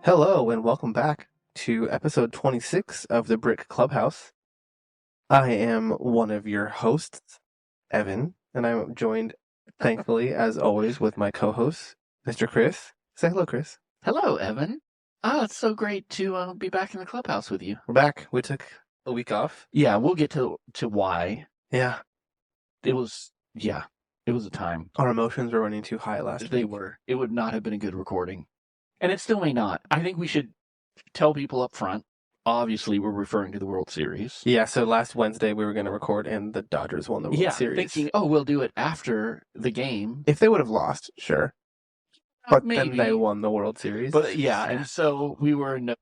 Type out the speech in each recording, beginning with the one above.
Hello and welcome back to episode 26 of the Brick Clubhouse. I am one of your hosts, Evan, and I'm joined, thankfully, as always, with my co-host, Mr. Chris. Say hello, Chris. Hello, Evan. It's so great to be back in the clubhouse with you. We're back. We took a week off. Yeah, we'll get to why. Yeah, It was a time. our emotions were running too high last They week. were. It would not have been a good recording. And it still may not. I think we should tell people up front. Obviously, we're referring to the World Series. Yeah, so last Wednesday we were going to record and the Dodgers won the World Series. Thinking, we'll do it after the game. If they would have lost, sure. But Maybe. then they won the World Series. But yeah, and so we were in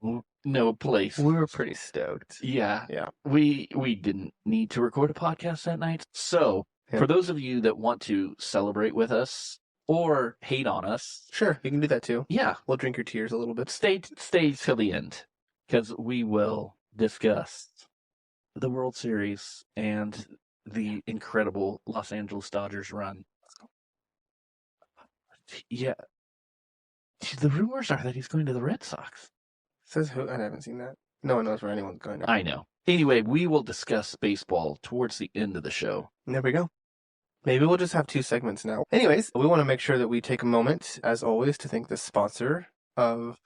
no place. We were pretty stoked. Yeah. Yeah. We didn't need to record a podcast that night. So, for those of you that want to celebrate with us or hate on us, sure, you can do that too. Yeah. We'll drink your tears a little bit. Stay till the end, because we will discuss the World Series and the incredible Los Angeles Dodgers run. Yeah. The rumors are that he's going to the Red Sox. Says who? I haven't seen that. No one knows where anyone's going. I know. Anyway, we will discuss baseball towards the end of the show. There we go. Maybe we'll just have 2 segments now. Anyways, we want to make sure that we take a moment, as always, to thank the sponsor of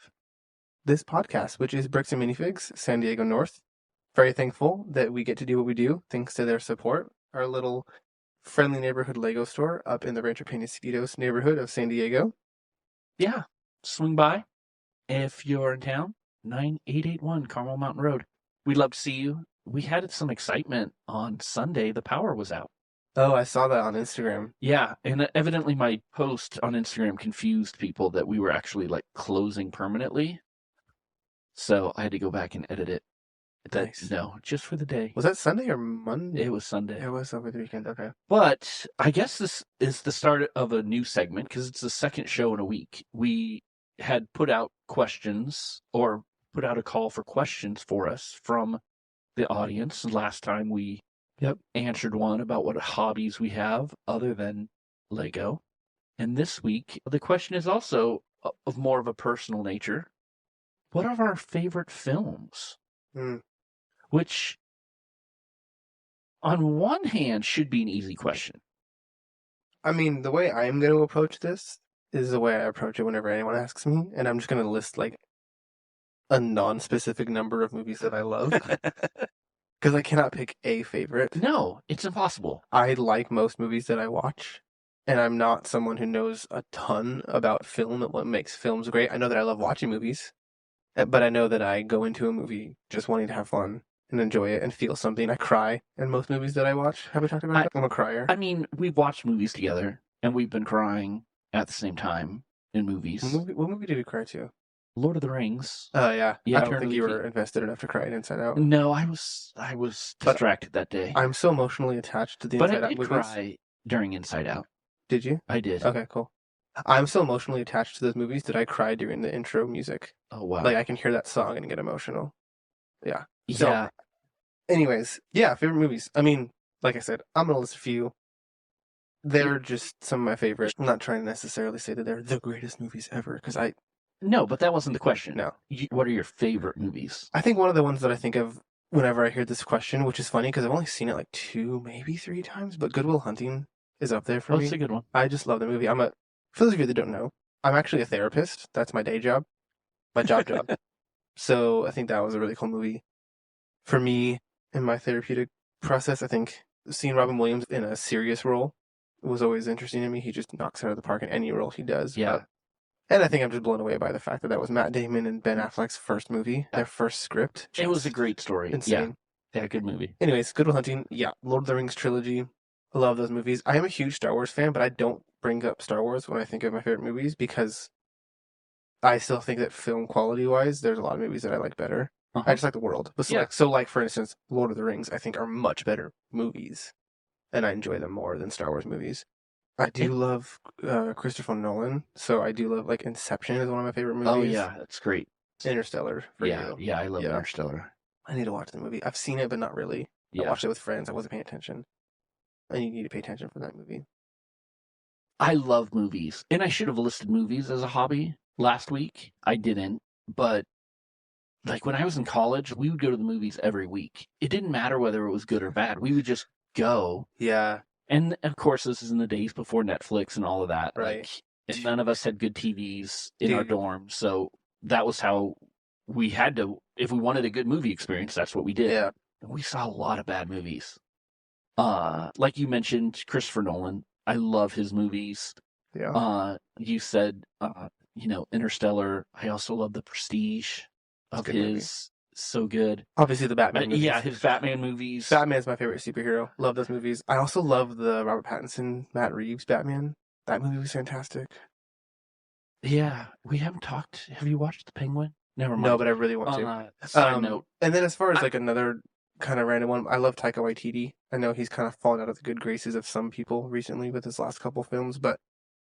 this podcast, which is Bricks and Minifigs, San Diego North. Very thankful that we get to do what we do, thanks to their support. Our little friendly neighborhood Lego store up in the Rancho Penasquitos neighborhood of San Diego. Yeah, swing by if you're in town. 9881 Carmel Mountain Road. We'd love to see you. We had some excitement on Sunday. The power was out. Oh, I saw that on Instagram. Yeah, and evidently my post on Instagram confused people that we were actually like closing permanently. So I had to go back and edit it. Nice. No, just for the day. Was that Sunday or Monday? It was Sunday. It was over the weekend, okay. But I guess this is the start of a new segment because it's the second show in a week. We had put out questions or put out a call for questions for us from the audience. Last time we answered one about what hobbies we have other than Lego. And this week, the question is also of more of a personal nature. What are our favorite films? Which, on one hand, should be an easy question. I mean, the way I'm going to approach this is the way I approach it whenever anyone asks me, and I'm just going to list, like, a non-specific number of movies that I love. Because I cannot pick a favorite. No, it's impossible. I like most movies that I watch, and I'm not someone who knows a ton about film and what makes films great. I know that I love watching movies, but I know that I go into a movie just wanting to have fun and enjoy it and feel something. I cry in most movies that I watch. Have we talked about that? I'm a crier. I mean, we've watched movies together, and we've been crying at the same time in movies. What movie did we cry to? Lord of the Rings. Oh, yeah. I don't think you were invested enough to cry in Inside Out. No, I was distracted that day. I'm so emotionally attached to the Inside Out movies. But I did cry during Inside Out. Did you? I did. Okay, cool. I'm so emotionally attached to those movies that I cry during the intro music. Oh, wow. Like, I can hear that song and get emotional. Yeah. Yeah. Anyways, yeah, favorite movies. I mean, like I said, I'm going to list a few. They're just some of my favorites. I'm not trying to necessarily say that they're the greatest movies ever, because No, but that wasn't the question. No. What are your favorite movies? I think one of the ones that I think of whenever I hear this question, which is funny because I've only seen it like 2, maybe 3 times, but Good Will Hunting is up there for me. It's a good one. I just love the movie. For those of you that don't know, I'm actually a therapist. That's my day job. My job. So I think that was a really cool movie. For me, in my therapeutic process, I think seeing Robin Williams in a serious role was always interesting to me. He just knocks it out of the park in any role he does. Yeah. And I think I'm just blown away by the fact that that was Matt Damon and Ben Affleck's first movie, their first script. It was a great story. Insane. Yeah, good movie. Anyways, Good Will Hunting, yeah. Lord of the Rings trilogy. I love those movies. I am a huge Star Wars fan, but I don't bring up Star Wars when I think of my favorite movies because I still think that film quality-wise, there's a lot of movies that I like better. Uh-huh. I just like the world. But for instance, Lord of the Rings, I think are much better movies, and I enjoy them more than Star Wars movies. I do love Christopher Nolan, so I do love, like, Inception is one of my favorite movies. Oh, yeah, that's great. Interstellar for you. Yeah, I love Interstellar. I need to watch the movie. I've seen it, but not really. I watched it with friends. I wasn't paying attention. And you need to pay attention for that movie. I love movies, and I should have listed movies as a hobby last week. I didn't, But like when I was in college, we would go to the movies every week. It didn't matter whether it was good or bad. We would just go. Yeah, And of course, this is in the days before Netflix and all of that. right. Like, and none of us had good TVs in our Dude, dorm. So that was how we had to, if we wanted a good movie experience, that's what we did. yeah, And we saw a lot of bad movies. Like you mentioned, Christopher Nolan. I love his movies. yeah. You said, Interstellar. I also love The Prestige It's a of good movie. his. So good. Obviously, the Batman movies. Yeah, his Batman movies. Batman's my favorite superhero. Love those movies. I also love the Robert Pattinson, Matt Reeves Batman. That movie was fantastic. Yeah, we haven't talked. Have you watched The Penguin? Never mind. No, but I really want to. Side note. And then as far as I- like another kind of random one, I love Taika Waititi. I know he's kind of fallen out of the good graces of some people recently with his last couple films, but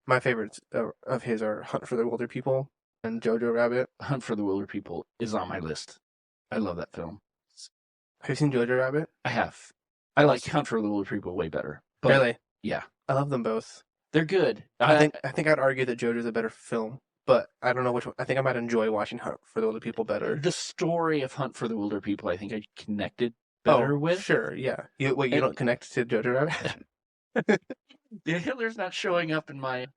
my favorites of his are Hunt for the Wilder People and Jojo Rabbit. Hunt for the Wilder People is on my list. I love that film. Have you seen Jojo Rabbit? I have. I like Hunt for the Wilder People way better. But Really? yeah, I love them both. they're good. I think I'd argue that Jojo's a better film, but I don't know which one. I think I might enjoy watching Hunt for the Wilder People better. The story of Hunt for the Wilder People, I think I connected better with. Sure, yeah. You don't connect to Jojo Rabbit? Yeah, Hitler's not showing up in my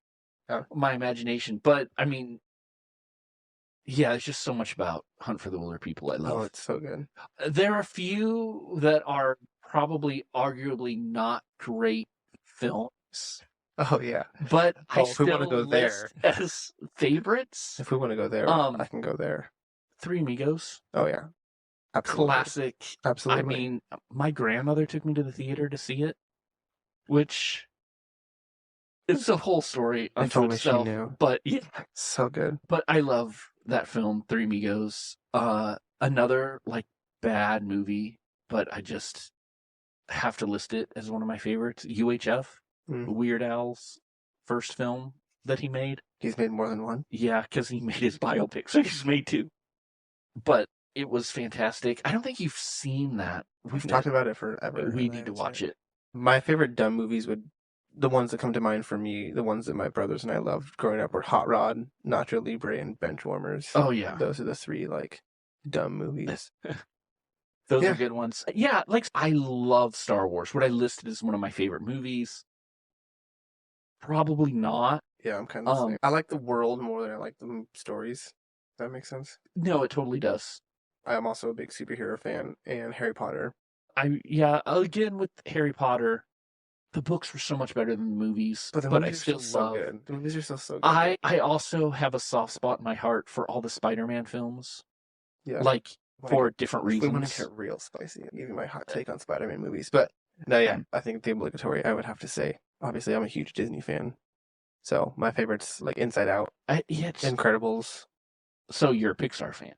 Oh. my imagination, but I mean, yeah, there's just so much about Hunt for the Wilder People I love. Oh, it's so good. There are a few that are probably arguably not great films, Oh yeah. but I If we still want to go list there, as favorites. if we want to go there, I can go there. Three Amigos, Oh yeah, absolutely, classic. absolutely. I mean, my grandmother took me to the theater to see it, which is a whole story If unto only she itself. knew. But yeah, So good. but I love that film, Three Amigos. Another like bad movie, but I just have to list it as one of my favorites. UHF, Mm. Weird Al's first film that he made. He's made more than one. Yeah, because he made his biopic, so he's made two. But it was fantastic. I don't think you've seen that. We've talked about it forever. We need to watch it. My favorite dumb movies the ones that come to mind for me, the ones that my brothers and I loved growing up were Hot Rod, Nacho Libre, and Benchwarmers. Oh yeah, Those are the three like dumb movies. those Yeah. are good ones. Yeah, like I love Star Wars. What I listed as one of my favorite movies. Probably not. Yeah, I'm kind of the same. I like the world more than I like the stories. Does that make sense? No, it totally does. I am also a big superhero fan and Harry Potter. Again with Harry Potter, the books were so much better than the movies. But the I movies are still still love. so good. The movies are still so good. I also have a soft spot in my heart for all the Spider-Man films. Yeah. Like Like, for different if we want reasons. to get real spicy, I'll give you my hot take on Spider-Man movies. But no, yeah, I think the obligatory, I would have to say, obviously I'm a huge Disney fan. So my favorites like Inside Out, Incredibles. So you're a Pixar fan.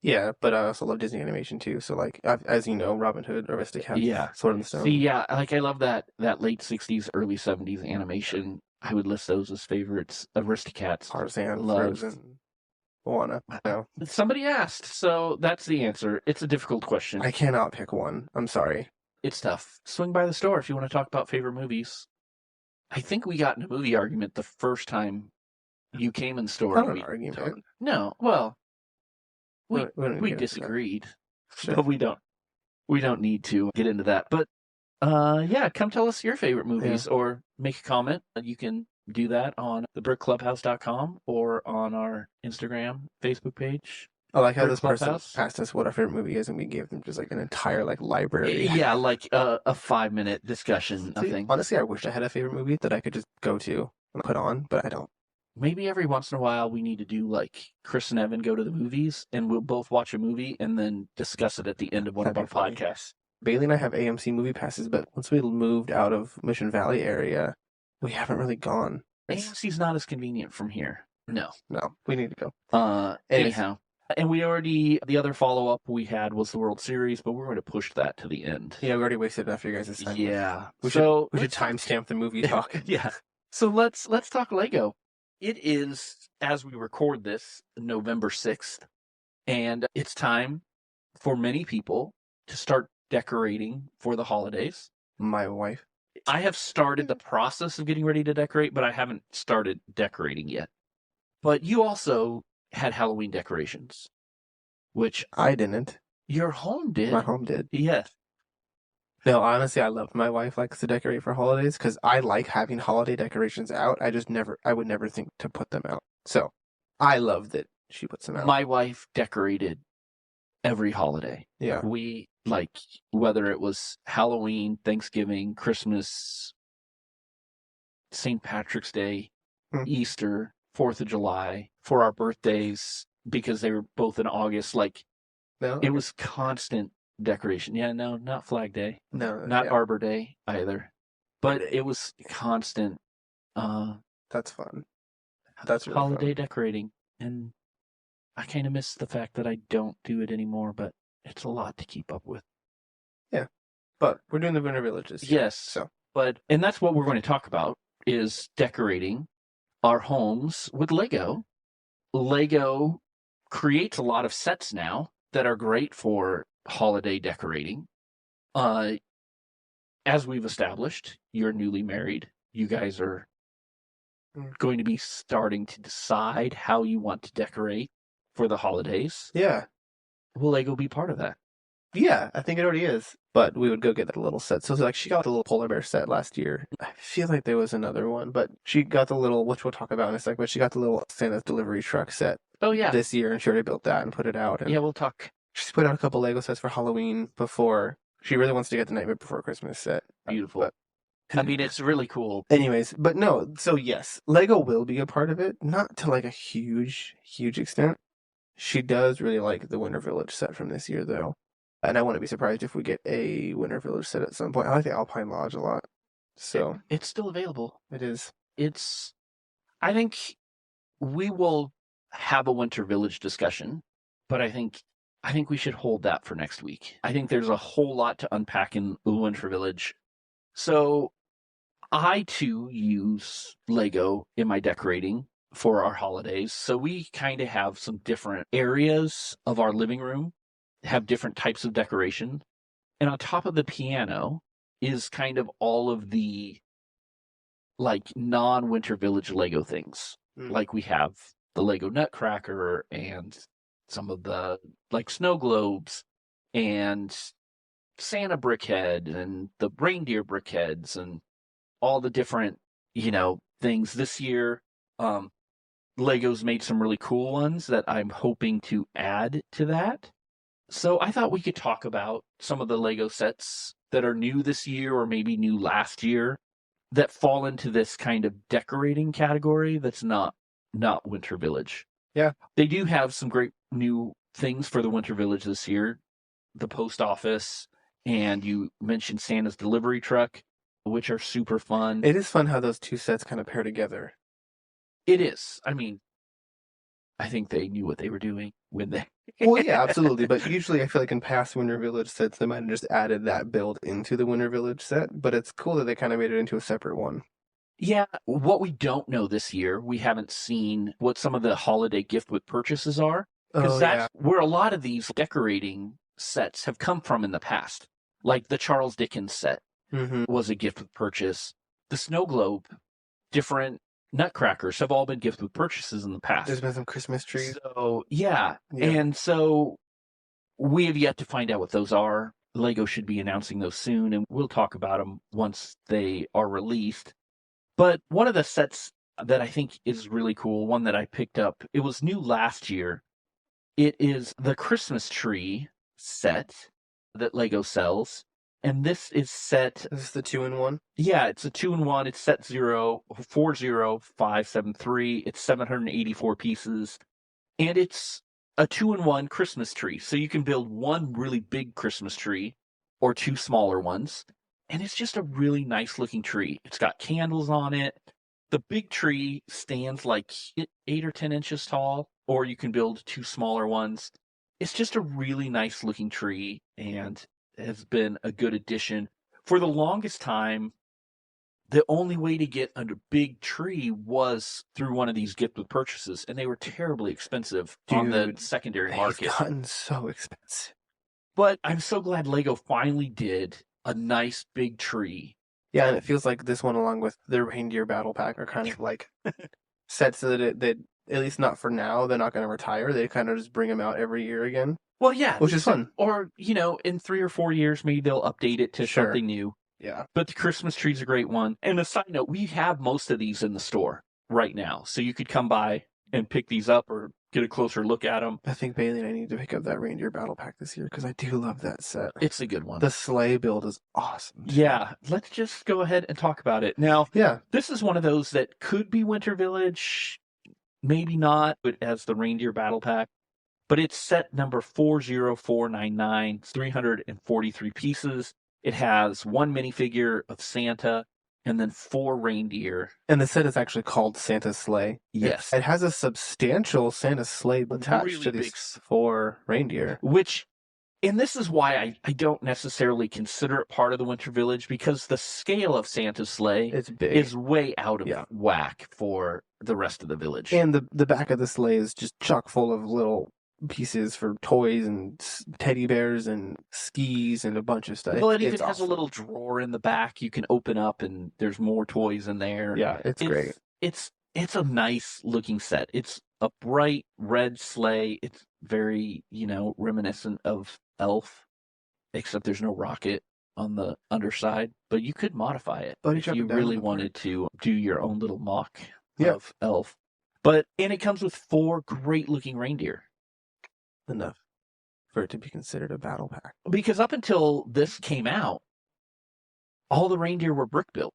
Yeah, but I also love Disney animation too. So like, as you know, Robin Hood, Aristocats, Yeah. Sword in the Stone. See, yeah, like I love that late 60s, early 70s animation. I would list those as favorites. Aristocats. Tarzan, Loved. Frozen, Moana. No, Somebody asked, so that's the answer. It's a difficult question. I cannot pick one. I'm sorry. It's tough. Swing by the store if you want to talk about favorite movies. I think we got in a movie argument the first time you came in the store. Not an argument. No, well, we don't need to get into that. disagreed, Sure. but we don't need to get into that. But yeah, come tell us your favorite movies or make a comment. You can do that on thebrickclubhouse.com or on our Instagram, Facebook page. I like how Brick this person Clubhouse? asked us what our favorite movie is, and we gave them just like an entire like library. Yeah, like a 5-minute discussion. See, Nothing. honestly, I wish I had a favorite movie that I could just go to and put on, but I don't. Maybe every once in a while we need to do like Chris and Evan go to the movies and we'll both watch a movie and then discuss it at the end of one of our That'd be funny. podcasts. Bailey and I have AMC movie passes, but once we moved out of Mission Valley area, we haven't really gone. AMC's not as convenient from here. No. No, we need to go. Anyhow. And the other follow-up we had was the World Series, but we're going to push that to the end. Yeah, we already wasted enough of your guys' time. Yeah. We So should timestamp the movie talk. yeah. So let's talk Lego. It is, as we record this, November 6th, and it's time for many people to start decorating for the holidays. My wife. I have started the process of getting ready to decorate, but I haven't started decorating yet. But you also had Halloween decorations, which I didn't. your home My did. home did. Yes. No, honestly, I love my wife likes to decorate for holidays because I like having holiday decorations out. I would never think to put them out. So I love that she puts them out. My wife decorated every holiday. Yeah. We, like, whether it was Halloween, Thanksgiving, Christmas, St. Patrick's Day, Hmm. Easter, 4th of July, for our birthdays, because they were both in August. Like, No, it okay. was constant decoration. Yeah, no, not Flag Day, No, not yeah. Arbor Day either, but it was constant That's fun. That's really holiday fun. decorating. And I kind of miss the fact that I don't do it anymore, but it's a lot to keep up with. Yeah. But we're doing the Winter Village this year. Yes, So and that's what we're going to talk about is decorating our homes with Lego. Lego creates a lot of sets now that are great for holiday decorating. Uh, as we've established, you're newly married. You guys are going to be starting to decide how you want to decorate for the holidays. yeah. Will Lego be part of that? Yeah, I think it already is. But we would go get the little set. So it's like she got the little polar bear set last year. I feel like there was another one, but she got the little, which we'll talk about in a sec, but she got the little Santa's delivery truck set Oh, yeah. this year, and she already built that and put it out. And Yeah, we'll talk. she's put out a couple Lego sets for Halloween before. She really wants to get the Nightmare Before Christmas set. Beautiful. But I mean, it's really cool. anyways, but no, so yes, Lego will be a part of it, not to like a huge, huge extent. She does really like the Winter Village set from this year, though. And I wouldn't be surprised if we get a Winter Village set at some point. I like the Alpine Lodge a lot. So It's still available. it is. I think we will have a Winter Village discussion, but I think we should hold that for next week. I think there's a whole lot to unpack in the Winter Village. So I too use Lego in my decorating for our holidays. So we kind of have some different areas of our living room, have different types of decoration. And on top of the piano is kind of all of the like non-Winter Village Lego things. Like we have the Lego Nutcracker and some of the like snow globes and Santa brickhead and the reindeer brickheads and all the different, things. This year, Lego's made some really cool ones that I'm hoping to add to that. So I thought we could talk about some of the Lego sets that are new this year or maybe new last year that fall into this kind of decorating category that's not Winter Village. Yeah. They do have some great new things for the Winter Village this year. The post office, and you mentioned Santa's delivery truck, which are super fun. It is fun how those two sets kind of pair together. It is. I mean, I think they knew what they were doing when they. Well, yeah, absolutely. But usually I feel like in past Winter Village sets, they might have just added that build into the Winter Village set. But it's cool that they kind of made it into a separate one. Yeah, what we don't know this year, we haven't seen what some of the holiday gift with purchases are. Because that's where a lot of these decorating sets have come from in the past. Like the Charles Dickens set was a gift with purchase. The snow globe, different nutcrackers have all been gift with purchases in the past. There's been some Christmas trees. So, yeah. And so we have yet to find out what those are. Lego should be announcing those soon, and we'll talk about them once they are released. But one of the sets that I think is really cool, one that I picked up, it was new last year. It is the Christmas tree set that Lego sells. And this is set. This is the 2-in-1? Yeah, it's a 2-in-1. It's set 40573. It's 784 pieces. And it's a 2-in-1 Christmas tree. So you can build one really big Christmas tree or two smaller ones. And it's just a really nice looking tree. It's got candles on it. The big tree stands like 8 or 10 inches tall, or you can build two smaller ones. It's just a really nice looking tree and has been a good addition. For the longest time, the only way to get a big tree was through one of these gift with purchases, and they were terribly expensive on the secondary market. They've gotten so expensive. But I'm so glad Lego finally did a nice big tree. Yeah, and it feels like this one, along with the Reindeer Battle Pack, are kind of like set so that At least not for now. They're not going to retire. They kind of just bring them out every year again, Well, yeah, which is fun. or in 3 or 4 years, maybe they'll update it to Sure. something new. Yeah. But the Christmas tree's a great one. And a side note, we have most of these in the store right now, so you could come by and pick these up or get a closer look at them. I think Bailey and I need to pick up that reindeer battle pack this year because I do love that set. It's a good one. The sleigh build is awesome. Yeah, let's just go ahead and talk about it. Now, Yeah. this is one of those that could be Winter Village, maybe not, but as the reindeer battle pack. But it's set number 40499. It's 343 pieces. It has one minifigure of Santa and then 4 reindeer. And the set is actually called Santa's Sleigh. Yes. It has a substantial Santa's sleigh attached Really to these 4 reindeer. And this is why I don't necessarily consider it part of the Winter Village, because the scale of Santa's sleigh It's big. is way out of whack for the rest of the village. And the back of the sleigh is just chock full of little pieces for toys and teddy bears and skis and a bunch of stuff. Well, it even has a little drawer in the back you can open up, and there's more toys in there. Yeah, it's great. It's a nice looking set. It's a bright red sleigh. It's very, reminiscent of Elf, except there's no rocket on the underside. But you could modify it if you really wanted to do your own little mock of Elf. And it comes with 4 great looking reindeer. Enough for it to be considered a battle pack. Because up until this came out, all the reindeer were brick built.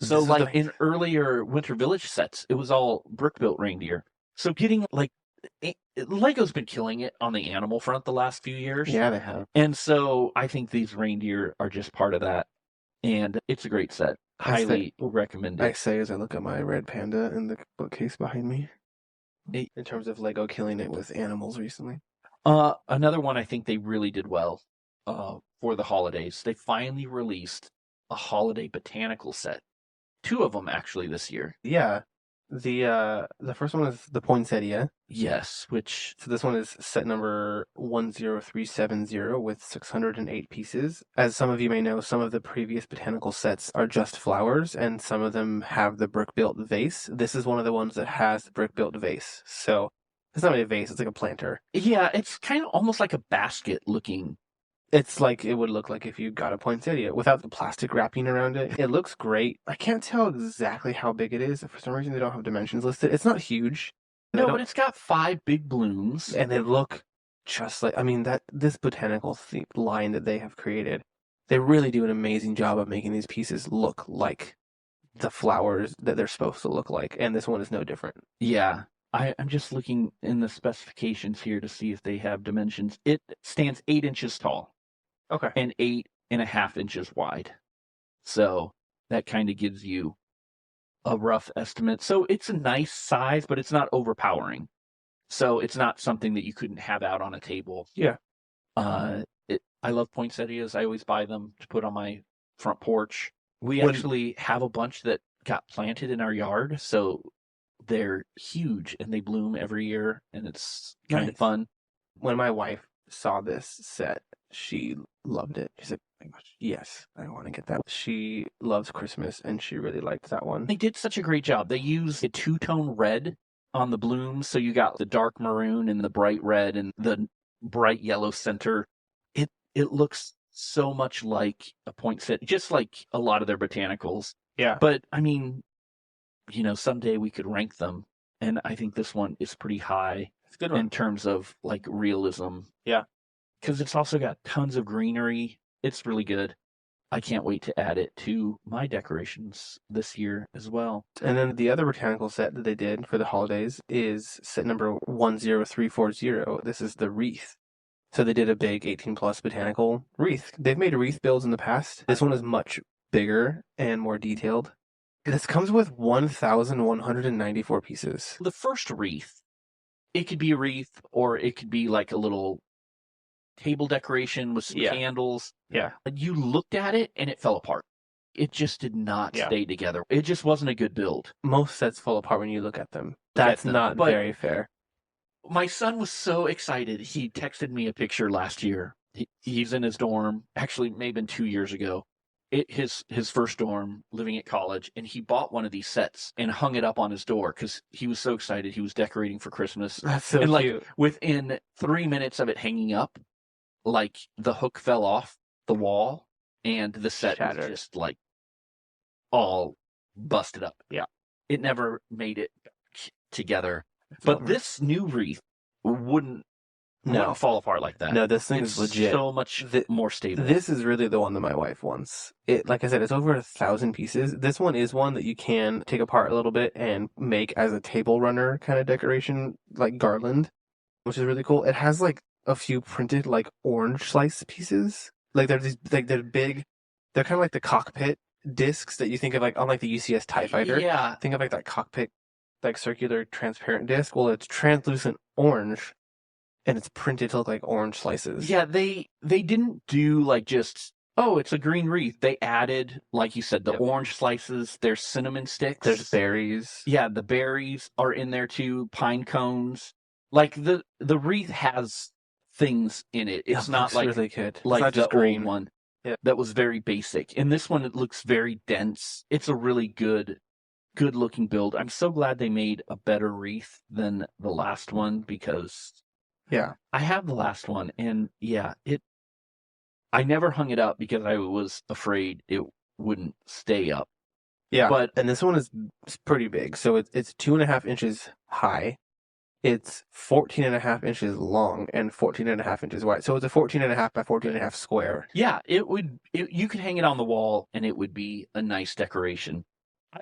So in earlier Winter Village sets, it was all brick built reindeer. So getting Lego's been killing it on the animal front the last few years. Yeah, they have. And so I think these reindeer are just part of that. And it's a great set. Highly recommend it. I say as I look at my red panda in the bookcase behind me. In terms of Lego killing it with animals recently. Another one I think they really did well for the holidays. They finally released a holiday botanical set. 2 of them actually this year. Yeah. The first one is the poinsettia. Yes, so this one is set number 10370 with 608 pieces. As some of you may know, some of the previous botanical sets are just flowers, and some of them have the brick-built vase. This is one of the ones that has the brick-built vase. So it's not really a vase, it's like a planter. Yeah, it's kind of almost like a basket looking. It's like it would look like if you got a poinsettia without the plastic wrapping around it. It looks great. I can't tell exactly how big it is. For some reason, they don't have dimensions listed. It's not huge. No, but it's got 5 big blooms. And they look just like, this botanical line that they have created, they really do an amazing job of making these pieces look like the flowers that they're supposed to look like. And this one is no different. Yeah. I'm just looking in the specifications here to see if they have dimensions. It stands 8 inches tall. Okay. And 8.5 inches wide. So that kind of gives you a rough estimate. So it's a nice size, but it's not overpowering. So it's not something that you couldn't have out on a table. Yeah. I love poinsettias. I always buy them to put on my front porch. We actually have a bunch that got planted in our yard. So they're huge and they bloom every year, and it's kind of fun. When my wife saw this set, she loved it. She's like, oh my gosh, yes, I want to get that. She loves Christmas, and she really liked that one. They did such a great job. They used a 2-tone red on the blooms, so you got the dark maroon and the bright red and the bright yellow center. It looks so much like a poinsettia, just like a lot of their botanicals. Yeah. But, someday we could rank them, and I think this one is pretty high. It's a good one. In terms of, realism. Yeah. Because it's also got tons of greenery. It's really good. I can't wait to add it to my decorations this year as well. And then the other botanical set that they did for the holidays is set number 10340. This is the wreath. So they did a big 18+ botanical wreath. They've made wreath builds in the past. This one is much bigger and more detailed. This comes with 1,194 pieces. The first wreath, it could be a wreath, or it could be like a little table decoration with some candles. Yeah. You looked at it and it fell apart. It just did not stay together. It just wasn't a good build. Most sets fall apart when you look at them. That's not very fair. My son was so excited. He texted me a picture last year. He's in his dorm. Actually, maybe 2 years ago. his first dorm living at college, and he bought one of these sets and hung it up on his door because he was so excited. He was decorating for Christmas, That's so and like cute. within 3 minutes of it hanging up, like the hook fell off the wall, and the set was Shattered. just like all busted up. Yeah. It never made it back together. It's But over. this new wreath wouldn't No. fall apart like that. No, this thing It's is legit. so much more stable. This is really the one that my wife wants. It, like I said, it's over 1,000 pieces. This one is one that you can take apart a little bit and make as a table runner kind of decoration, like garland, which is really cool. It has like a few printed like orange slice pieces. Like they're these, like they're big. They're kind of like the cockpit discs that you think of like on like the UCS TIE Fighter. Yeah. Think of like that cockpit, like circular transparent disc. Well, it's translucent orange, and it's printed to look like orange slices. Yeah, they didn't do like just, oh, it's a green wreath. They added, like you said, the Yep. orange slices. There's cinnamon sticks. There's berries. Yeah, the berries are in there too. Pine cones. Like the wreath has things in it. It's It not looks like really good. It's like not the just green. old one Yeah. that was very basic. In this one, it looks very dense. It's a really good looking build. I'm so glad they made a better wreath than the last one because Yeah. I have the last one, and yeah, I never hung it up because I was afraid it wouldn't stay up. Yeah. But and this one is pretty big. So it's 2.5 inches high. It's 14.5 inches long and 14.5 inches wide. So it's a 14.5 by 14.5 square. yeah, you could hang it on the wall and it would be a nice decoration.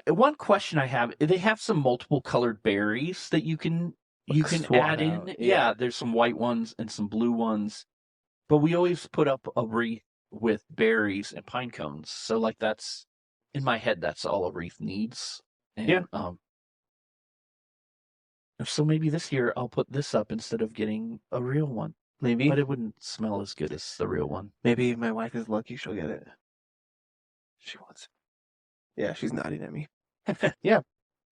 One question I have, they have some multiple colored berries that you can Swap add in. out, Yeah, there's some white ones and some blue ones. But we always put up a wreath with berries and pine cones. So like that's in my head that's all a wreath needs. And Yeah. So maybe this year I'll put this up instead of getting a real one. Maybe. But it wouldn't smell as good as the real one. Maybe if my wife is lucky, she'll get it. She wants it. Yeah, she's nodding at me. Yeah.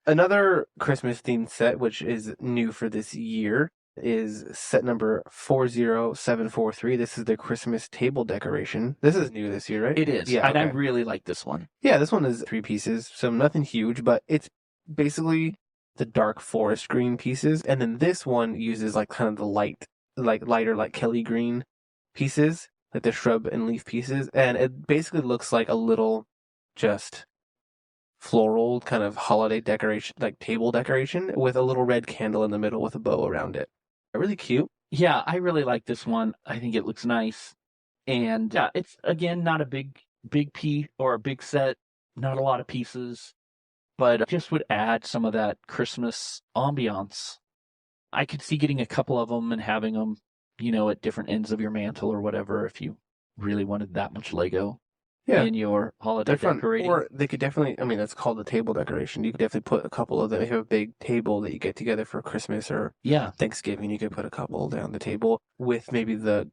Another Christmas themed set, which is new for this year, is set number 40743. This is the Christmas table decoration. This is new this year, right? It is. Yeah, And I okay. really like this one. Yeah, this one is 3 pieces, so nothing huge, but it's basically the dark forest green pieces, and then this one uses like kind of the lighter like Kelly green pieces, like the shrub and leaf pieces, and it basically looks like a little just floral kind of holiday decoration, like table decoration with a little red candle in the middle with a bow around it. Really cute. Yeah, I really like this one. I think it looks nice. And yeah, it's again not a big piece or a big set, not a lot of pieces, but just would add some of that Christmas ambiance. I could see getting a couple of them and having them, at different ends of your mantle or whatever if you really wanted that much Lego in your holiday They're fun. decorating. Or they could definitely, I mean, that's called a table decoration. You could definitely put a couple of them. If you have a big table that you get together for Christmas or Yeah. Thanksgiving, you could put a couple down the table with maybe the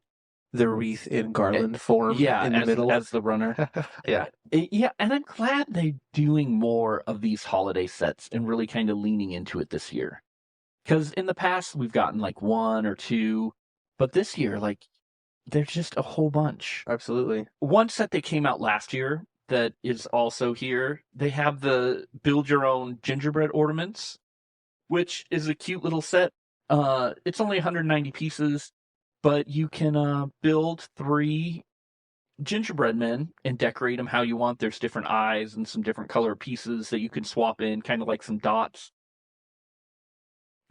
wreath in garland form in the middle. As the runner. Yeah. Yeah, and I'm glad they're doing more of these holiday sets and really kind of leaning into it this year. Because in the past, we've gotten like one or two, but this year, like, there's just a whole bunch. Absolutely. One set that came out last year that is also here, they have the build your own gingerbread ornaments, which is a cute little set. It's only 190 pieces, but you can build 3 gingerbread men and decorate them how you want. There's different eyes and some different color pieces that you can swap in, kind of like some dots,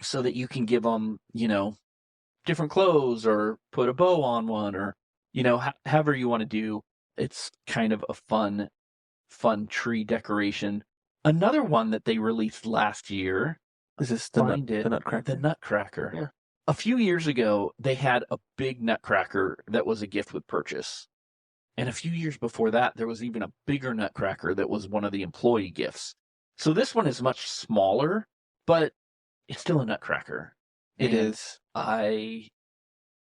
so that you can give them, different clothes or put a bow on one or, however you want to do. It's kind of a fun tree decoration. Another one that they released last year. Is this the Nutcracker? The Nutcracker. Yeah. A few years ago, they had a big Nutcracker that was a gift with purchase. And a few years before that, there was even a bigger Nutcracker that was one of the employee gifts. So this one is much smaller, but it's still a Nutcracker. It is. I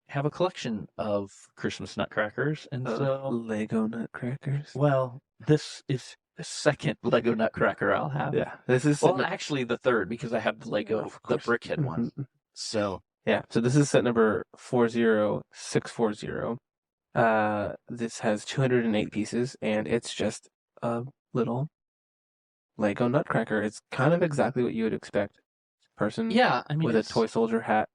have a collection of Christmas Nutcrackers, and so Lego Nutcrackers. Well, this is the second Lego Nutcracker I'll have. Yeah, this is actually the third because I have the Lego, the Brickhead one. So yeah, so this is set number 40640. This has 208 pieces, and it's just a little Lego Nutcracker. It's kind of exactly what you would expect. Person Yeah, I mean with a it's toy soldier hat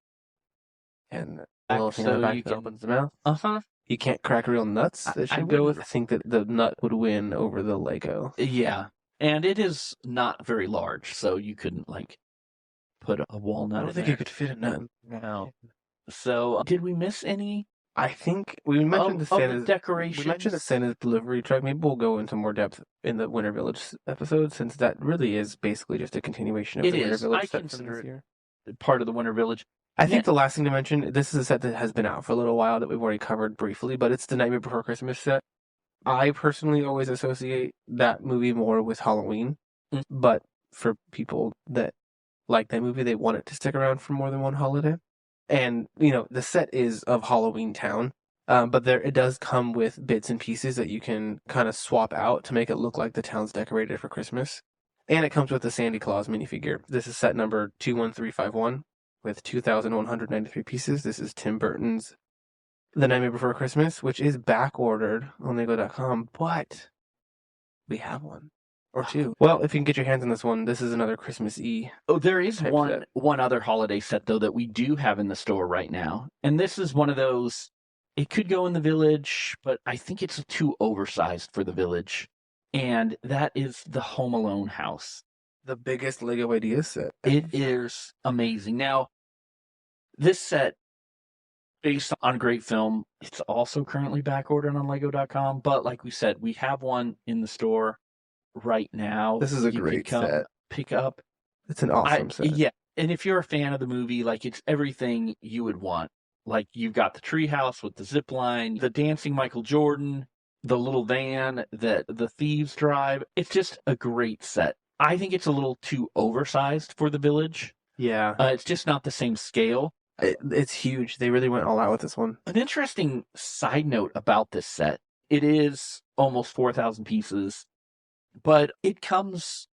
and a little back thing on the so back you that can. opens the mouth. Uh-huh. You can't crack real nuts that I should go with. wouldn't. I think that the nut would win over the Lego. Yeah, and it is not very large, so you couldn't like put a I walnut don't in think you there. could fit a nut. No. So did we miss any I think we mentioned of the We mentioned the decorations? Santa's delivery truck. Maybe we'll go into more depth in the Winter Village episode, since that really is basically just a continuation of It the Winter is. I Village set from consider this it year. part of the Winter Village. I Yeah, think the last thing to mention, this is a set that has been out for a little while that we've already covered briefly, but it's the Nightmare Before Christmas set. I personally always associate that movie more with Halloween, mm, but for people that like that movie, they want it to stick around for more than one holiday. And the set is of Halloween Town, but there it does come with bits and pieces that you can kind of swap out to make it look like the town's decorated for Christmas. And it comes with the Sandy Claus minifigure. This is set number 21351 with 2,193 pieces. This is Tim Burton's The Nightmare Before Christmas, which is back ordered on Lego.com, but we have one or two. Well, if you can get your hands on this one, this is another Christmas-y Oh, there is type set. one other holiday set though that we do have in the store right now, and this is one of those. It could go in the village, but I think it's too oversized for the village, and that is the Home Alone house. The biggest Lego Ideas set It ever. is amazing. Now, this set, based on a great film, it's also currently back ordered on Lego.com. But like we said, we have one in the store right now. This is a You can great come set. pick up. It's an awesome set. Yeah, and if you're a fan of the movie, like it's everything you would want. Like you've got the treehouse with the zip line, the dancing Michael Jordan, the little van that the thieves drive. It's just a great set. I think it's a little too oversized for the village. Yeah, It's just not the same scale. it's huge. They really went all out with this one. An interesting side note about this set: it is almost 4,000 pieces, but it comes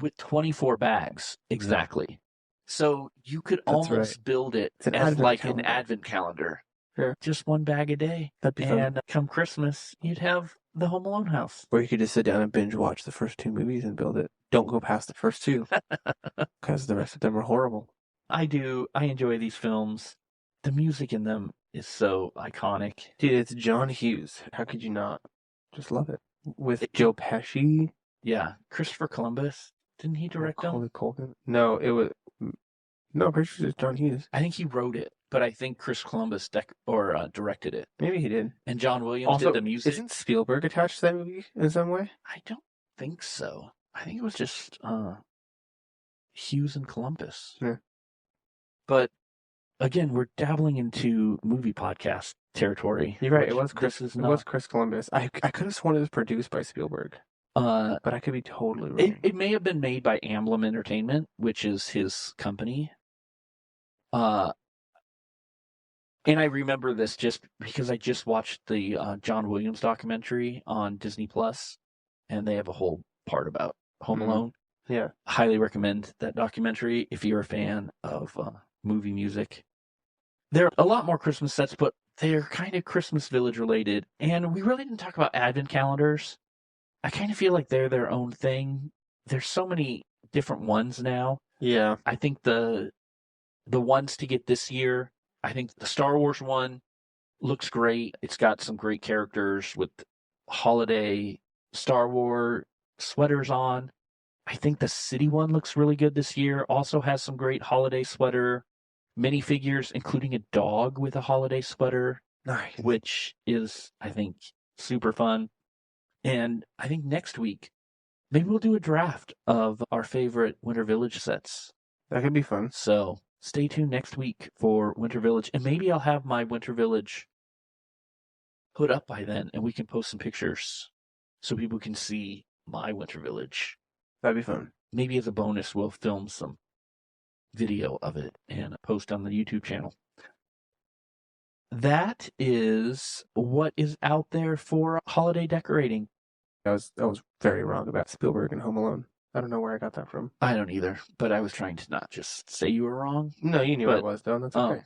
with 24 bags exactly. So you could That's right. almost build it It's an as advent like an calendar. advent calendar. Sure. Just one bag a day. That'd be fun. And come Christmas, you'd have the Home Alone house. Or you could just sit down and binge watch the first two movies and build it. Don't go past the first two, because the rest of them are horrible. I do. I enjoy these films. The music in them is so iconic. Dude, it's John Hughes. How could you not? Just love it. With Joe Pesci. Yeah. Christopher Columbus. Didn't he direct them? Macaulay Culkin. No, it was. No, pretty sure it's John Hughes. I think he wrote it, but I think Chris Columbus directed it. Maybe he did. And John Williams Also, did the music. isn't Spielberg attached to that movie in some way? I don't think so. I think it was just Hughes and Columbus. Yeah. But again, we're dabbling into movie podcast territory. You're right. It was Chris. This is It not. was Chris Columbus. I could have sworn it was produced by Spielberg, but I could be totally wrong. It may have been made by Amblin Entertainment, which is his company. And I remember this just because I just watched the John Williams documentary on Disney Plus, and they have a whole part about Home Alone. Yeah. Highly recommend that documentary if you're a fan of movie music. There are a lot more Christmas sets, but they're kind of Christmas Village related. And we really didn't talk about advent calendars. I kind of feel like they're their own thing. There's so many different ones now. Yeah. I think the ones to get this year, I think the Star Wars one looks great. It's got some great characters with holiday Star Wars sweaters on. I think the city one looks really good this year. Also has some great holiday sweater minifigures, including a dog with a holiday sweater, Nice. which is, I think, super fun. And I think next week, maybe we'll do a draft of our favorite Winter Village sets. That could be fun. So stay tuned next week for Winter Village. And maybe I'll have my Winter Village put up by then, and we can post some pictures so people can see my Winter Village. That'd be fun. Maybe as a bonus, we'll film some video of it and post on the YouTube channel. That is what is out there for holiday decorating. I was very wrong about Spielberg and Home Alone. I don't know where I got that from. I don't either, but I was trying to not just say you were wrong. No, you knew I was, though. That's okay.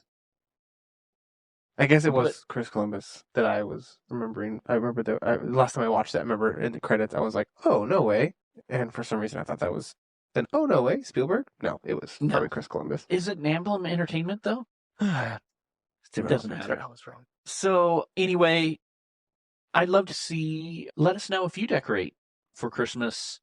I guess it But was Chris Columbus that I was remembering. I remember the last time I watched that. I remember in the credits, I was like, "Oh no way!" And for some reason, I thought that was then. Oh no way, Spielberg? No, it was probably no. Chris Columbus. Is it Namblem Entertainment, though? It's It doesn't irrelevant. matter. I was wrong. So, anyway, I'd love to see, let us know if you decorate for Christmas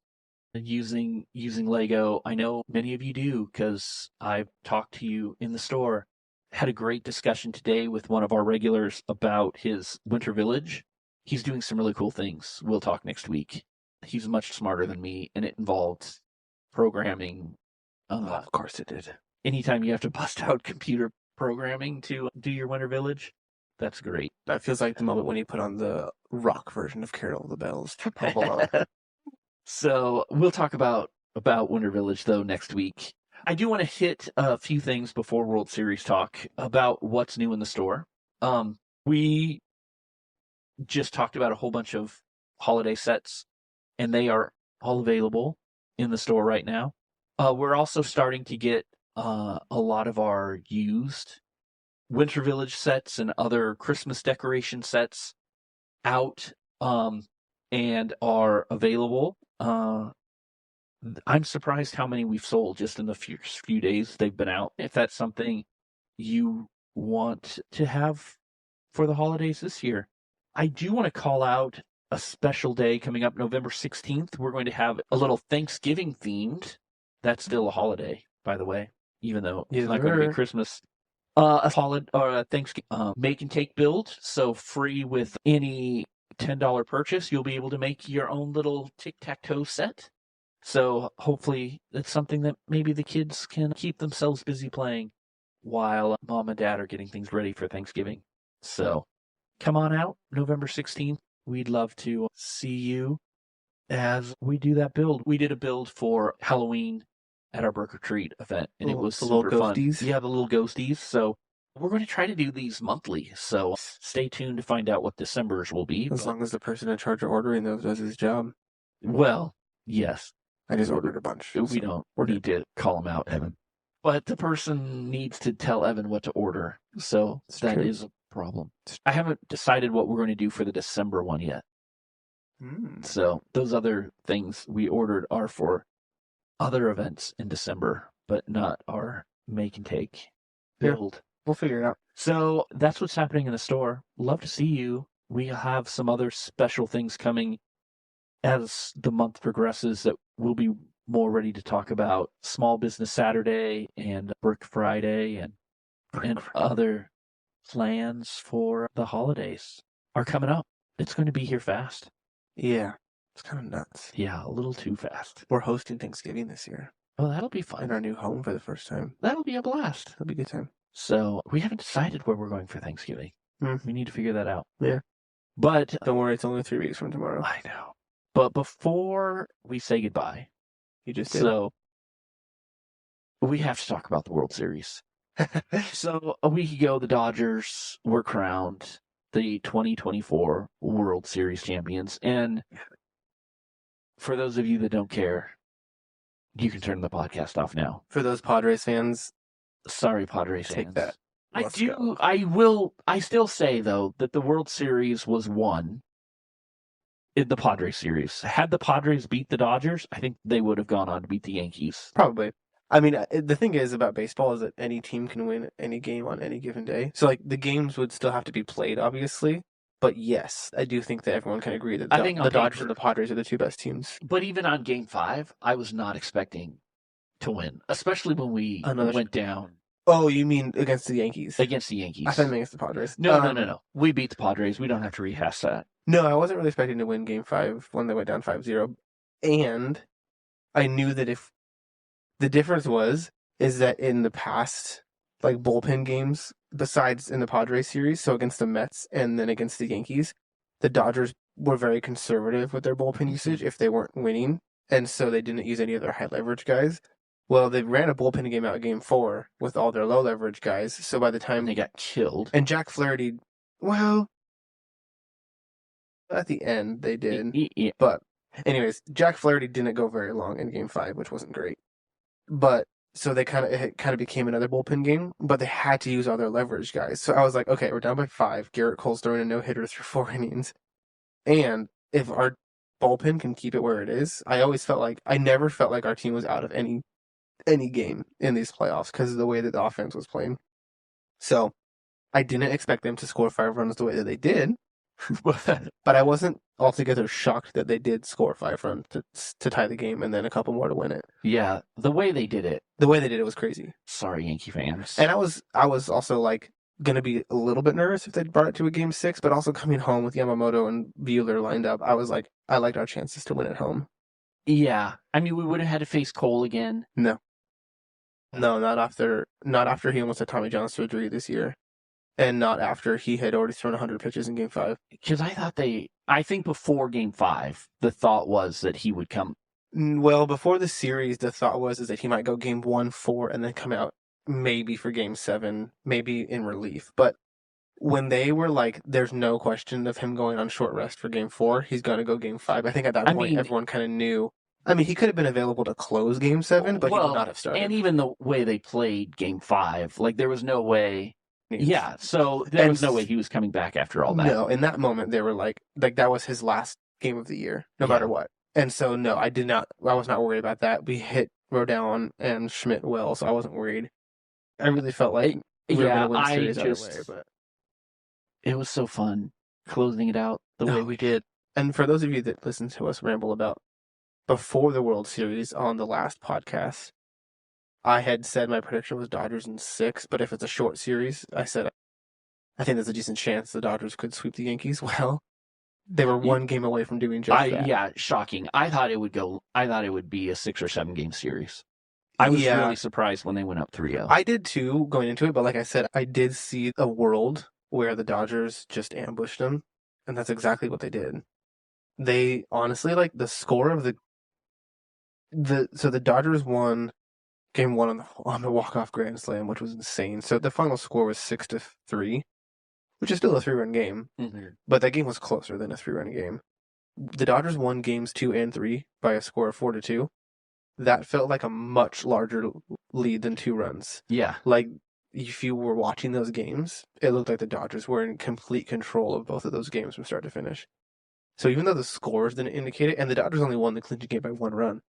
using Lego. I know many of you do because I've talked to you in the store. Had a great discussion today with one of our regulars about his Winter Village. He's doing some really cool things. We'll talk next week. He's much smarter than me, and it involved programming. Of course it did. Anytime you have to bust out computer programming to do your Winter Village, that's great. That feels like the moment when he put on the rock version of Carol of the Bells to Home Alone. So we'll talk about Winter Village though next week. I do want to hit a few things before World Series talk about what's new in the store. We just talked about a whole bunch of holiday sets, and they are all available in the store right now. We're also starting to get a lot of our used Winter Village sets and other Christmas decoration sets out and are available. I'm surprised how many we've sold just in the few days they've been out. If that's something you want to have for the holidays this year, I do want to call out a special day coming up November 16th. We're going to have a little Thanksgiving themed. That's still a holiday, by the way, even though it's not going to be Christmas. A holiday or a Thanksgiving make and take build, so free with any $10 purchase, you'll be able to make your own little tic-tac-toe set. So hopefully it's something that maybe the kids can keep themselves busy playing while mom and dad are getting things ready for Thanksgiving. So come on out November 16th. We'd love to see you as we do that build. We did a build for Halloween at our Burger Treat event, and it was super fun. Yeah, the little ghosties. So we're going to try to do these monthly. So stay tuned to find out what December's will be. As long as the person in charge of ordering those does his job. Well, yes. I just ordered a bunch. We don't need to call him out, Evan. But the person needs to tell Evan what to order. So that is a problem. I haven't decided what we're going to do for the December one yet. So those other things we ordered are for other events in December, but not our make and take build. Yeah, we'll figure it out. So that's what's happening in the store. Love to see you. We have some other special things coming as the month progresses that we'll be more ready to talk about. Small Business Saturday and Brick Friday and other plans for the holidays are coming up. It's going to be here fast. Yeah, it's kind of nuts. Yeah, a little too fast. We're hosting Thanksgiving this year. Oh, that'll be fun. In our new home for the first time. That'll be a blast. It'll be a good time. So we haven't decided where we're going for Thanksgiving. We need to figure that out. Yeah. But don't worry, it's only 3 weeks from tomorrow. I know. But before we say goodbye, you just did. So we have to talk about the World Series. So a week ago, the Dodgers were crowned the 2024 World Series champions. And for those of you that don't care, you can turn the podcast off now. For those Padres fans, sorry, Padres fans. Take that. I still say, though, that the World Series was won in the Padres series. Had the Padres beat the Dodgers, I think they would have gone on to beat the Yankees. Probably. I mean, the thing is about baseball is that any team can win any game on any given day. So, like, the games would still have to be played, obviously. But yes, I do think that everyone can agree that the Dodgers and the Padres are the two best teams. But even on Game 5, I was not expecting to win, especially when we went down. Oh, you mean against the Yankees? Against the Yankees. I thought against the Padres. No. We beat the Padres. We don't have to rehash that. No, I wasn't really expecting to win Game 5 when they went down 5-0. And I knew that if the difference is that in the past, like bullpen games, besides in the Padres series, so against the Mets and then against the Yankees, the Dodgers were very conservative with their bullpen usage if they weren't winning. And so they didn't use any of their high leverage guys. Well, they ran a bullpen game out in Game 4 with all their low leverage guys. So by the time they got killed. And Jack Flaherty, well, at the end they did. Yeah. But anyways, Jack Flaherty didn't go very long in Game 5, which wasn't great. But So it kind of became another bullpen game, but they had to use all their leverage guys. So I was like, okay, we're down by 5. Garrett Cole's throwing a no hitter through 4 innings, and if our bullpen can keep it where it is, I never felt like our team was out of any game in these playoffs because of the way that the offense was playing. So I didn't expect them to score 5 runs the way that they did, but I wasn't altogether shocked that they did score 5 runs to tie the game and then a couple more to win it. Yeah, the way they did it. The way they did it was crazy. Sorry, Yankee fans. And I was also like gonna be a little bit nervous if they brought it to a game 6, but also coming home with Yamamoto and Buehler lined up, I was like, I liked our chances to win at home. Yeah, I mean, we would have had to face Cole again. No, not after he almost had Tommy John surgery this year, and not after he had already thrown 100 pitches in Game 5. Because I think before Game 5, the thought was that he would come. Well, before the series, the thought was is that he might go Game 1, 4, and then come out maybe for Game 7, maybe in relief. But when they were like, there's no question of him going on short rest for Game 4, he's going to go Game 5. I think at that point, everyone kind of knew. I mean, he could have been available to close Game 7, but he would not have started. And even the way they played Game 5, like there was no way. Yeah, so there was no way he was coming back after all that. No, in that moment, they were like that was his last game of the year, no matter what. And so, no, I was not worried about that. We hit Rodon and Schmidt well, so I wasn't worried. I really felt like we were going to win the series either way, but it was so fun closing it out the way we did. And for those of you that listen to us ramble about before the World Series on the last podcast, I had said my prediction was Dodgers in 6, but if it's a short series, I said I think there's a decent chance the Dodgers could sweep the Yankees. Well, they were one game away from doing just that. Yeah, shocking. I thought it would be a 6 or 7 game series. I was really surprised when they went up 3-0. I did too going into it, but like I said, I did see a world where the Dodgers just ambushed them, and that's exactly what they did. They honestly, like, the score of the Dodgers won Game 1 on the walk-off grand slam, which was insane. So the final score was 6-3, which is still a 3-run game, but that game was closer than a 3-run game. The Dodgers won games 2 and 3 by a score of 4-2. That felt like a much larger lead than 2 runs. Yeah. Like, if you were watching those games, it looked like the Dodgers were in complete control of both of those games from start to finish. So even though the scores didn't indicate it, and the Dodgers only won the clinching game by 1 run.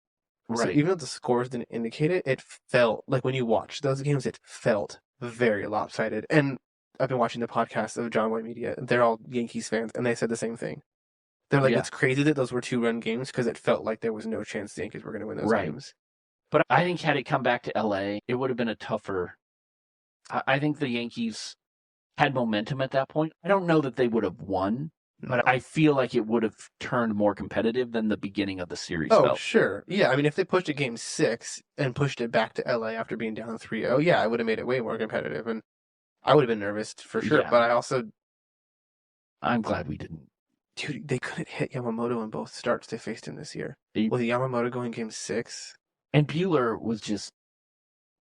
Right. So even though the scores didn't indicate it, it felt like when you watched those games, it felt very lopsided. And I've been watching the podcast of John White Media. They're all Yankees fans, and they said the same thing. They're like, it's crazy that those were 2-run games because it felt like there was no chance the Yankees were going to win those games. But I think had it come back to LA, it would have been a tougher. I think the Yankees had momentum at that point. I don't know that they would have won, but I feel like it would have turned more competitive than the beginning of the series felt. Sure. Yeah, I mean, if they pushed it Game 6 and pushed it back to LA after being down 3-0, yeah, I would have made it way more competitive, and I would have been nervous for sure, but I'm glad we didn't. Dude, they couldn't hit Yamamoto in both starts they faced him this year. With Yamamoto going Game 6. And Buehler was just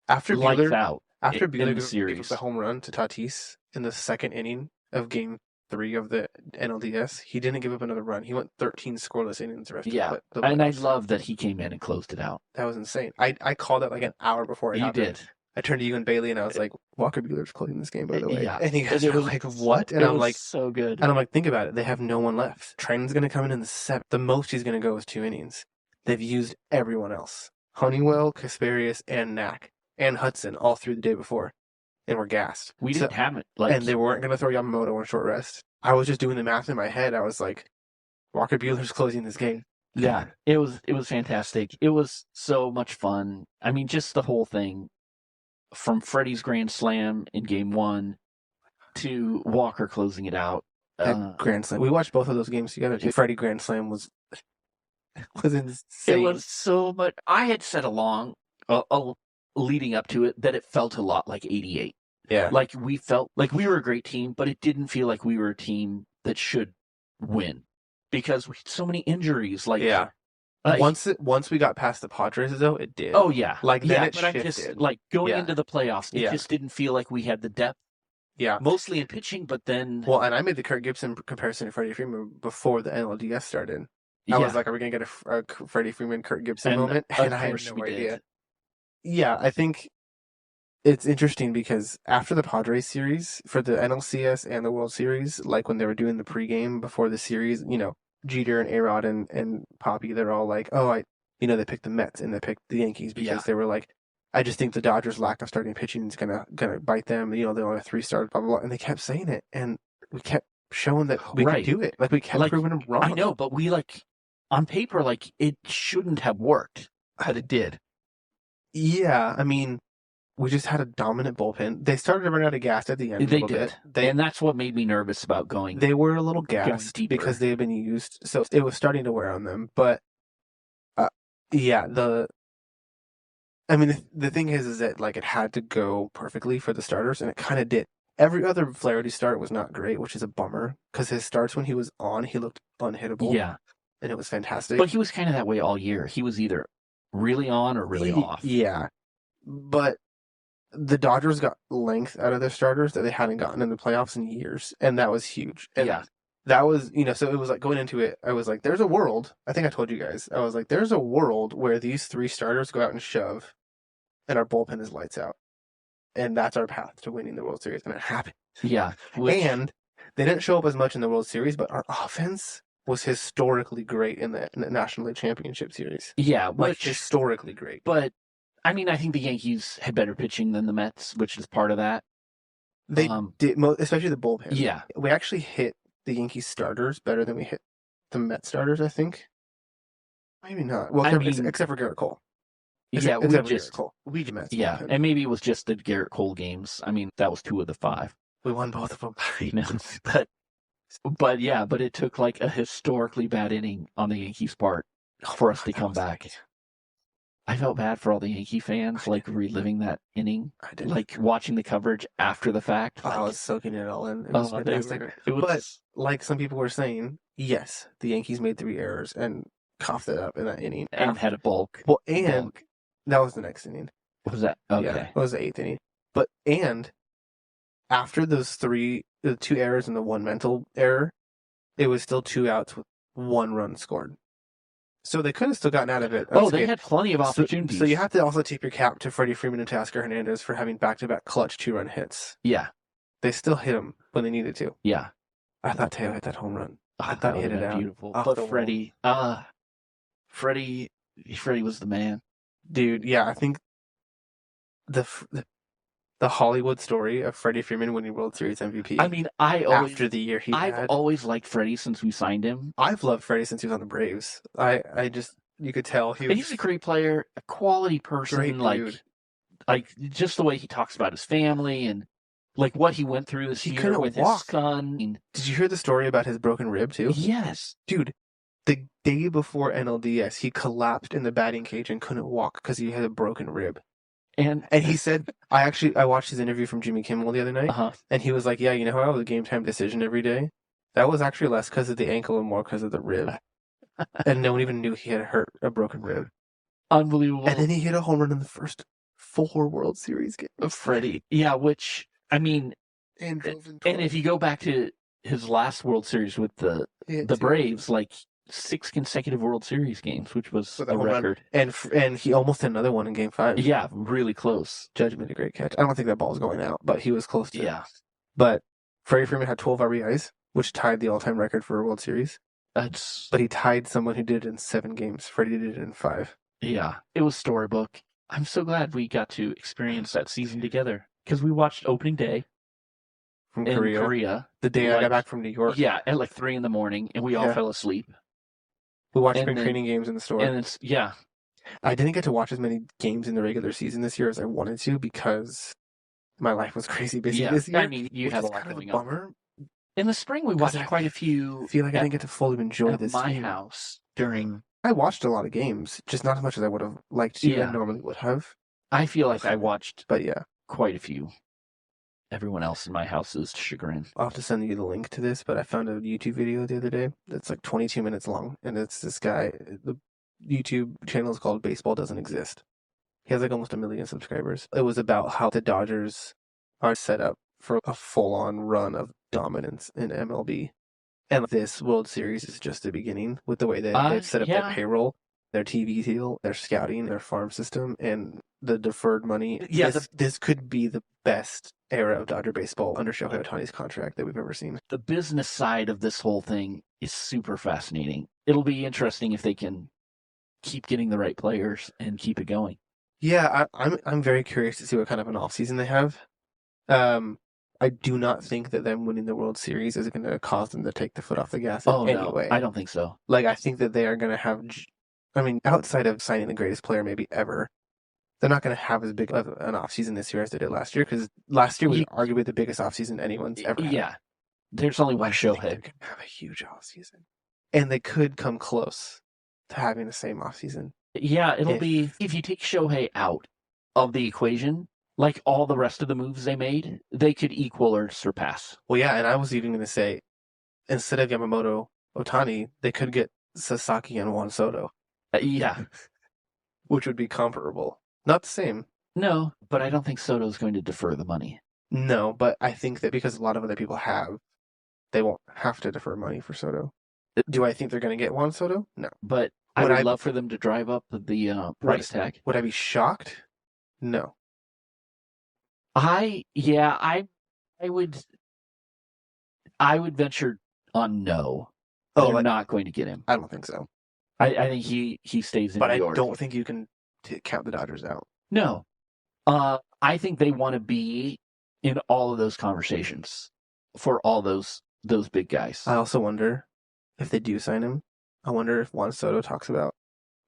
after lights out. After Buehler gave up the home run to Tatis in the second inning of Game 3 of the NLDS, he didn't give up another run. He went 13 scoreless innings the rest of the and I love that he came in and closed it out. That was insane. I called it like an hour before it happened. You did. I turned to you and Bailey and I was like, Walker Buehler's closing this game, by the way. Yeah. And you guys were like, what? And I'm like, so good. And I'm like, think about it. They have no one left. Trenton's going to come in the 7th. The most he's going to go is 2 innings. They've used everyone else. Honeywell, Kasparius, and Knack, and Hudson all through the day before. And we're gassed. We didn't have it. And they weren't going to throw Yamamoto on short rest. I was just doing the math in my head. I was like, Walker Buehler's closing this game. Yeah, it was fantastic. It was so much fun. I mean, just the whole thing. From Freddie's grand slam in Game 1 to Walker closing it out. Grand slam. We watched both of those games together too. Freddie grand slam was insane. It was so much. I had said leading up to it that it felt a lot like 88. Yeah. Like we felt like we were a great team, but it didn't feel like we were a team that should win because we had so many injuries. Once we got past the Padres, though, it did. Oh yeah, then it shifted. I just going into the playoffs, it just didn't feel like we had the depth. Yeah, mostly in pitching, but then and I made the Kurt Gibson comparison to Freddie Freeman before the NLDS started. I was like, "Are we gonna get a Freddie Freeman, Kurt Gibson moment?" And I had no idea. yeah, I think it's interesting because after the Padres series for the NLCS and the World Series, like when they were doing the pregame before the series, Jeter and Arod and Poppy, they're all like, oh, they picked the Mets and they picked the Yankees Yeah. because they were like, I just think the Dodgers' lack of starting pitching is gonna bite them. They only have 3 stars, blah blah blah, and they kept saying it, and we kept showing that we could Right. do it. Like we kept Like, proving them wrong. I know, but we on paper, it shouldn't have worked, but it did. Yeah, I mean, we just had a dominant bullpen. They started to run out of gas at the end a They little did. bit. And that's what made me nervous about going. They were a little gassed deeper. because they had been used, so it was starting to wear on them. But yeah, I mean, the thing is that like it had to go perfectly for the starters, and it kind of did. Every other Flaherty start was not great, which is a bummer because his starts when he was on, he looked unhittable. Yeah. And it was fantastic. But he was kind of that way all year. He was either really on or really off. Yeah. But the Dodgers got length out of their starters that they hadn't gotten in the playoffs in years, and that was huge. And yeah. That was, so it was like going into it, I was like, there's a world, I think I told you guys, I was like, there's a world where these 3 starters go out and shove, and our bullpen is lights out. And that's our path to winning the World Series, and it happened. Yeah. And they didn't show up as much in the World Series, but our offense was historically great in the National League Championship Series. Yeah, historically great. But I mean, I think the Yankees had better pitching than the Mets, which is part of that. They did, especially the bullpen. Yeah, we actually hit the Yankees starters better than we hit the Mets starters, I think. Maybe not. Well, except for Garrett Cole. Yeah, and maybe it was just the Garrett Cole games. I mean, that was 2 of the 5. We won both of them. I know, but it took like a historically bad inning on the Yankees' part for us to come back. I felt bad for all the Yankee fans, reliving that inning. I did. Watching the coverage after the fact. I was soaking it all in. It was fantastic. But like some people were saying, yes, the Yankees made 3 errors and coughed it up in that inning. And had a bulk. Well, and that was the next inning. What was that? Okay. Yeah, that was the 8th inning. But, and after those 2 errors and the 1 mental error, it was still 2 outs with 1 run scored. So they could have still gotten out of it. They had plenty of opportunities. So you have to also tip your cap to Freddie Freeman and Teoscar Hernandez for having back-to-back clutch 2-run hits. Yeah. They still hit him when they needed to. Yeah. I thought Teo hit that home run. I thought he hit it out. Beautiful. But Freddie was the man. Dude, yeah, I think the Hollywood story of Freddie Freeman winning World Series MVP. I mean, after the year I've always liked Freddie since we signed him. I've loved Freddie since he was on the Braves. You could tell he's a great player, a quality person, great dude. Just the way he talks about his family and what he went through this year with his son. Did you hear the story about his broken rib too? Yes, dude. The day before NLDS, he collapsed in the batting cage and couldn't walk because he had a broken rib. And he said, I watched his interview from Jimmy Kimmel the other night, and he was like, yeah, how I was a game time decision every day? That was actually less because of the ankle and more because of the rib. And no one even knew he had hurt a broken rib. Unbelievable. And then he hit a home run in the first 4 World Series games. Freddie. Yeah, which, I mean, and if you go back to his last World Series with the Braves, 6 consecutive World Series games, which was a record. And he almost had another one in Game 5. Yeah, really close. Judge made a great catch. I don't think that ball's going out, but he was close to it. Yeah. But Freddie Freeman had 12 RBIs, which tied the all-time record for a World Series. But he tied someone who did it in 7 games. Freddie did it in 5. Yeah, it was storybook. I'm so glad we got to experience that season together because we watched opening day from Korea. The day I got back from New York. Yeah, at 3 a.m, and we all fell asleep. We watched spring training games in the store. And I didn't get to watch as many games in the regular season this year as I wanted to because my life was crazy busy this year. I mean, you had a lot going on. In the spring, we watched quite a few. I feel like I didn't get to fully enjoy this. At my house during. I watched a lot of games, just not as much as I would have liked to and normally would have. I feel like I watched quite a few. Everyone else in my house's chagrin. I'll have to send you the link to this, but I found a YouTube video the other day that's 22 minutes long, and it's this guy. The YouTube channel is called Baseball Doesn't Exist. He has almost 1 million subscribers. It was about how the Dodgers are set up for a full-on run of dominance in MLB. And this World Series is just the beginning with the way they've set up their payroll. their TV deal, their scouting, their farm system, and the deferred money. Yeah, this could be the best era of Dodger baseball under Shohei Ohtani's contract that we've ever seen. the business side of this whole thing is super fascinating. It'll be interesting if they can keep getting the right players and keep it going. Yeah, I'm very curious to see what kind of an offseason they have. I do not think that them winning the World Series is going to cause them to take the foot off the gas in any way. I don't think so. Like, I think that they are going to have, I mean, outside of signing the greatest player maybe ever, they're not going to have as big of an offseason this year as they did last year, because last year was arguably the biggest offseason anyone's ever had. Yeah, there's only one Shohei. They're going to have a huge offseason. And they could come close to having the same offseason. Yeah, it'll be, if you take Shohei out of the equation, like all the rest of the moves they made, they could equal or surpass. Well, yeah, and I was even going to say, instead of Yamamoto Ohtani, they could get Sasaki and Juan Soto. Yeah. Which would be comparable. Not the same. No, but I don't think Soto's going to defer the money. No, but I think that because a lot of other people have, they won't have to defer money for Soto. Do I think they're going to get Juan Soto? No. But I would love for them to drive up the price tag. Would I be shocked? No. I would venture on no. They're not going to get him. I don't think so. I think he stays in New York. But I don't think you can count the Dodgers out. No. I think they want to be in all of those conversations for all those big guys. I also wonder if they do sign him. I wonder if Juan Soto talks about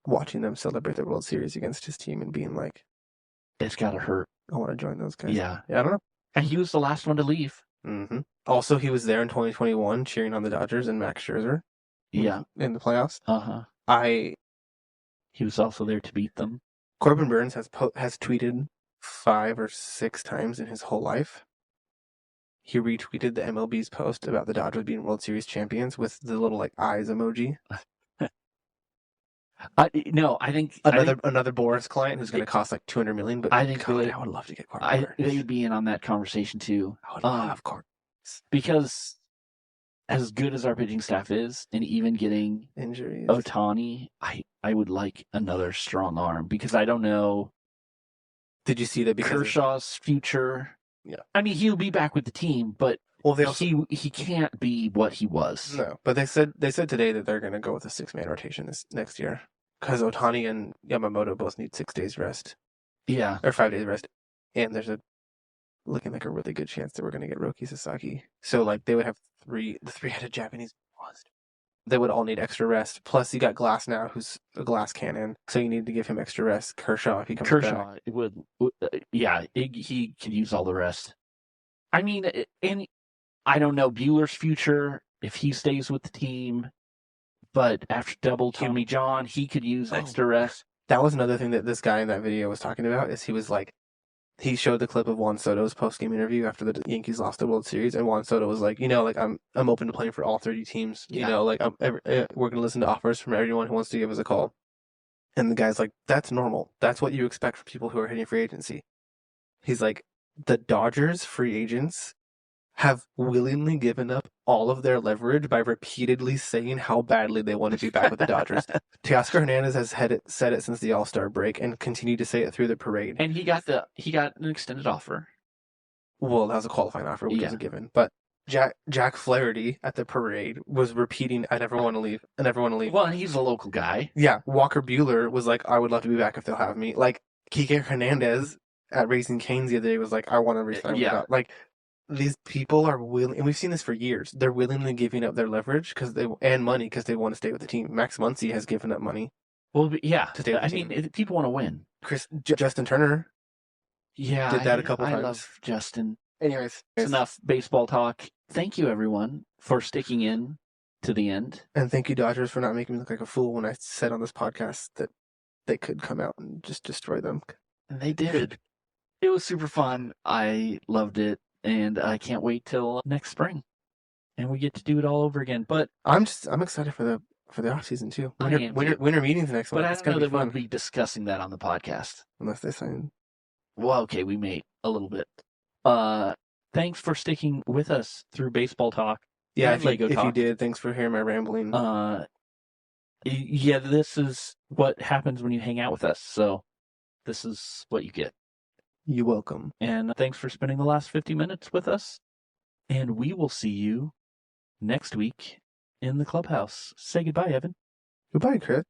watching them celebrate the World Series against his team and being like, it's got to hurt. I want to join those guys. Yeah. I don't know. And he was the last one to leave. Mm-hmm. Also, he was there in 2021 cheering on the Dodgers and Max Scherzer. Yeah. In the playoffs. Uh-huh. He was also there to beat them. Corbin Burns has tweeted 5 or 6 times in his whole life. He retweeted the MLB's post about the Dodgers being World Series champions with the little eyes emoji. I think another Boris client who's going to cost $200 million. But I think I would love to get Corbin Burns. They would be in on that conversation too. I would love Corbin, because as good as our pitching staff is, and even getting injuries, Ohtani, I would like another strong arm, because I don't know. Did you see that? Because Kershaw's future. Yeah, I mean, he'll be back with the team, but he can't be what he was. No, but they said today that they're going to go with a 6-man rotation this next year, because Ohtani and Yamamoto both need 6 days rest. Yeah, or 5 days rest, and there's looking like a really good chance that we're going to get Roki Sasaki. So they would have the 3-headed Japanese monster. They would all need extra rest. Plus, you got Glass now, who's a glass cannon, so you need to give him extra rest. Kershaw, if he comes back. He could use all the rest. I mean, and I don't know Bueller's future if he stays with the team, but after double Tommy John, he could use extra rest. That was another thing that this guy in that video was talking about, is he was like, he showed the clip of Juan Soto's post-game interview after the Yankees lost the World Series, and Juan Soto was like, I'm open to playing for all 30 teams. Yeah. We're going to listen to offers from everyone who wants to give us a call. And the guy's like, that's normal. That's what you expect from people who are hitting free agency. He's like, the Dodgers free agents have willingly given up all of their leverage by repeatedly saying how badly they want to be back with the Dodgers. Teoscar Hernandez has said it since the All-Star break and continued to say it through the parade. And he got an extended offer. Well, that was a qualifying offer, which was a given. But Jack Flaherty at the parade was repeating, I never want to leave. I never want to leave. Well, he's a local guy. Yeah. Walker Buehler was like, I would love to be back if they'll have me. Kike Hernandez at Raising Cane's the other day was like, I want to resign. Yeah. These people are willing, and we've seen this for years. They're willingly giving up their leverage and money because they want to stay with the team. Max Muncy has given up money. Well, yeah. To stay with the team. Mean, people want to win. Justin Turner. Yeah, did that a couple times. I love Justin. Anyways, it's enough baseball talk. Thank you, everyone, for sticking in to the end. And thank you, Dodgers, for not making me look like a fool when I said on this podcast that they could come out and just destroy them. And they did. It was super fun. I loved it. And I can't wait till next spring, and we get to do it all over again. But I'm excited for the off season too. Winter meetings next month. But I don't know that we'll be discussing that on the podcast unless they sign. Well, okay, we may a little bit. Thanks for sticking with us through baseball talk. Yeah, if you did, thanks for hearing my rambling. Yeah, this is what happens when you hang out with us. So this is what you get. You're welcome. And thanks for spending the last 50 minutes with us. And we will see you next week in the clubhouse. Say goodbye, Evan. Goodbye, Chris.